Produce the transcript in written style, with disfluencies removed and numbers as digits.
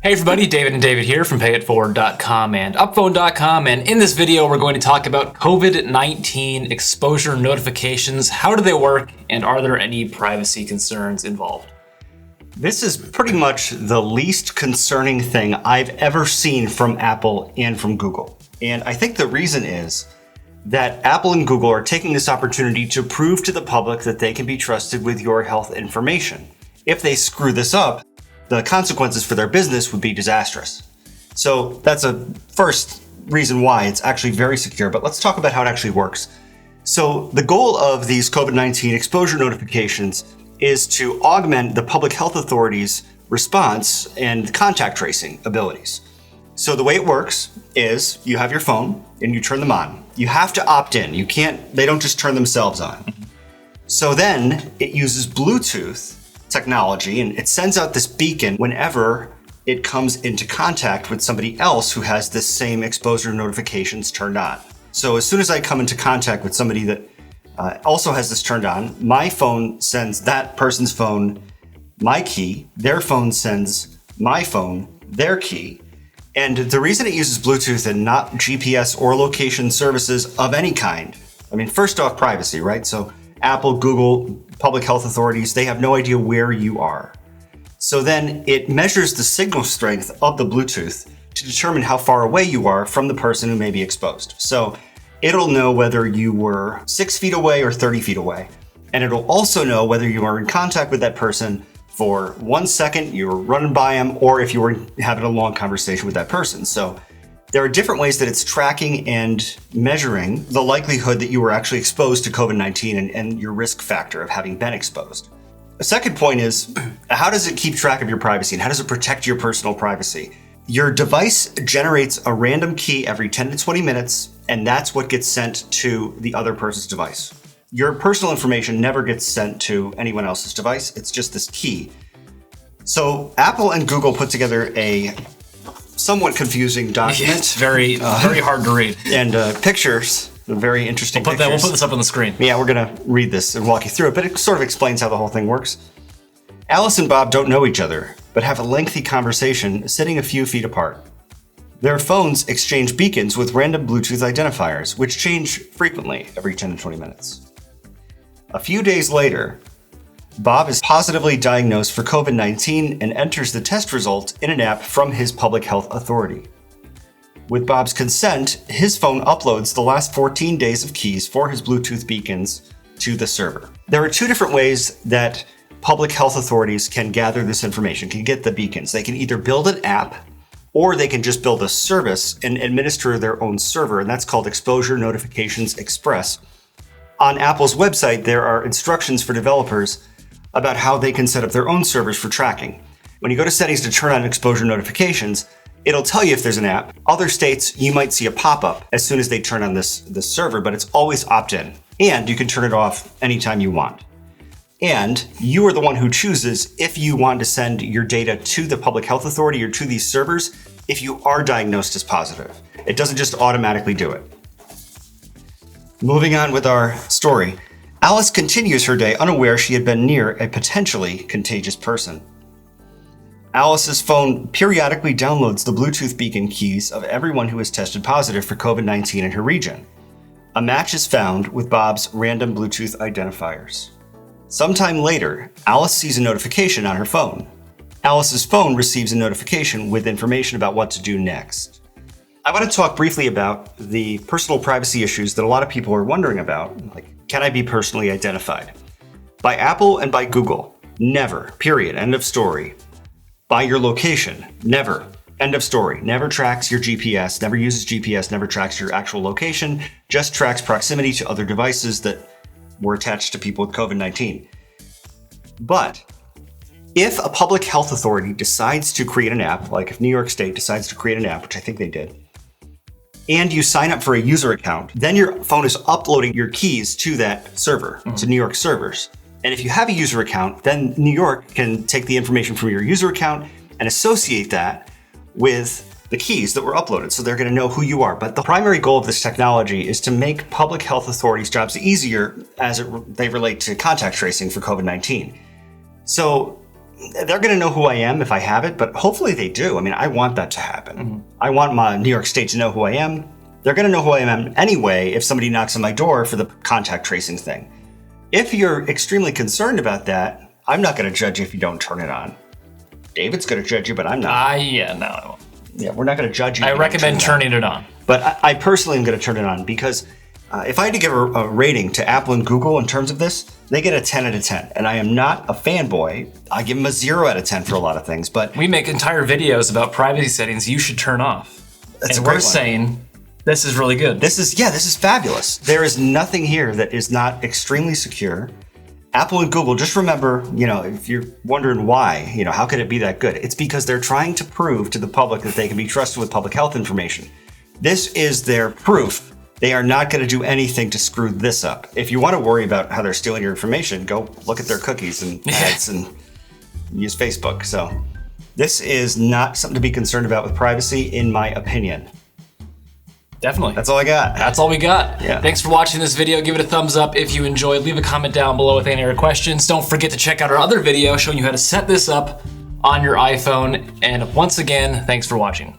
Hey everybody, David and David here from Payette and upphone.com, and in this video we're going to talk about COVID-19 exposure notifications. How do they work, and are there any privacy concerns involved? This is pretty much the least concerning thing I've ever seen from Apple and from Google. And I think the reason is that Apple and Google are taking this opportunity to prove to the public that they can be trusted with your health information. If they screw this up, the consequences for their business would be disastrous. So that's a first reason why it's actually very secure, but let's talk about how it actually works. So the goal of these COVID-19 exposure notifications is to augment the public health authorities' response and contact tracing abilities. So the way it works is you have your phone and you turn them on. You have to opt in. They don't just turn themselves on. So then it uses Bluetooth technology, and it sends out this beacon whenever it comes into contact with somebody else who has this same exposure notifications turned on. So as soon as I come into contact with somebody that also has this turned on, my phone sends that person's phone my key, their phone sends my phone their key. And the reason it uses Bluetooth and not GPS or location services of any kind, I mean, first off, privacy, right? So Apple, Google, public health authorities, they have no idea where you are. So then it measures the signal strength of the Bluetooth to determine how far away you are from the person who may be exposed. So it'll know whether you were 6 feet away or 30 feet away. And it'll also know whether you are in contact with that person for 1 second, you were running by them, or if you were having a long conversation with that person. So there are different ways that it's tracking and measuring the likelihood that you were actually exposed to COVID-19 and your risk factor of having been exposed. The second point is, how does it keep track of your privacy and how does it protect your personal privacy? Your device generates a random key every 10 to 20 minutes, and that's what gets sent to the other person's device. Your personal information never gets sent to anyone else's device. It's just this key. So Apple and Google put together a somewhat confusing document. It's very hard to read. And pictures, very interesting pictures. We'll put this up on the screen. Yeah, we're going to read this and walk you through it, but it sort of explains how the whole thing works. Alice and Bob don't know each other, but have a lengthy conversation sitting a few feet apart. Their phones exchange beacons with random Bluetooth identifiers, which change frequently every 10 to 20 minutes. A few days later, Bob is positively diagnosed for COVID-19 and enters the test result in an app from his public health authority. With Bob's consent, his phone uploads the last 14 days of keys for his Bluetooth beacons to the server. There are two different ways that public health authorities can gather this information, can get the beacons. They can either build an app or they can just build a service and administer their own server, and that's called Exposure Notifications Express. On Apple's website, there are instructions for developers about how they can set up their own servers for tracking. When you go to settings to turn on exposure notifications, it'll tell you if there's an app. Other states, you might see a pop-up as soon as they turn on this server, but it's always opt-in. And you can turn it off anytime you want. And you are the one who chooses if you want to send your data to the public health authority or to these servers if you are diagnosed as positive. It doesn't just automatically do it. Moving on with our story. Alice continues her day unaware she had been near a potentially contagious person. Alice's phone periodically downloads the Bluetooth beacon keys of everyone who is tested positive for COVID-19 in her region. A match is found with Bob's random Bluetooth identifiers. Sometime later, Alice sees a notification on her phone. Alice's phone receives a notification with information about what to do next. I want to talk briefly about the personal privacy issues that a lot of people are wondering about, like, can I be personally identified? By Apple and by Google, never, period, end of story. By your location, never, end of story. Never tracks your GPS, never uses GPS, never tracks your actual location, just tracks proximity to other devices that were attached to people with COVID-19. But if a public health authority decides to create an app, like if New York State decides to create an app, which I think they did, and you sign up for a user account, then your phone is uploading your keys to that server, to New York servers. And if you have a user account, then New York can take the information from your user account and associate that with the keys that were uploaded. So they're going to know who you are. But the primary goal of this technology is to make public health authorities' jobs easier as they relate to contact tracing for COVID-19. So they're going to know who I am if I have it, but hopefully they do. I mean, I want that to happen. I want my New York State to know who I am. They're going to know who I am anyway if somebody knocks on my door for the contact tracing thing. If you're extremely concerned about that, I'm not going to judge you if you don't turn it on. David's going to judge you, but I'm not. No. Yeah, we're not going to judge you. I recommend turning it on. But I personally am going to turn it on because if I had to give a rating to Apple and Google in terms of this, they get a 10 out of 10. And I am not a fanboy. I give them a 0 out of 10 for a lot of things. But we make entire videos about privacy settings you should turn off. That's and we're saying this is really good. This is fabulous. There is nothing here that is not extremely secure. Apple and Google, just remember, if you're wondering why, how could it be that good? It's because they're trying to prove to the public that they can be trusted with public health information. This is their proof. They are not going to do anything to screw this up. If you want to worry about how they're stealing your information, go look at their cookies and ads and use Facebook. So this is not something to be concerned about with privacy, in my opinion. Definitely. That's all I got. That's all we got. Yeah. Thanks for watching this video. Give it a thumbs up if you enjoyed. Leave a comment down below with any of your questions. Don't forget to check out our other video showing you how to set this up on your iPhone. And once again, thanks for watching.